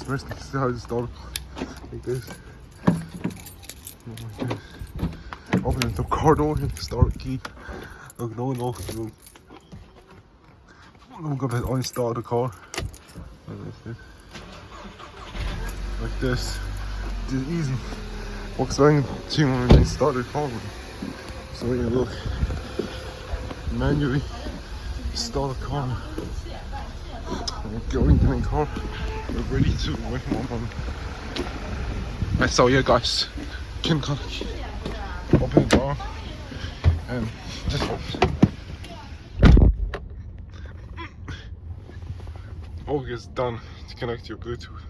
First, this is how it's done. Like this. Oh my goodness. Open the car door, hit the start key. Look, no. I'm gonna uninstall the car. Like this. This is easy. Volkswagen team when they started calling. So yeah, look. Manually start the car. Go into the car. We're ready to wait for mom. Right, so yeah guys, Kim Kardashian. Open the door and just all is done to connect your Bluetooth.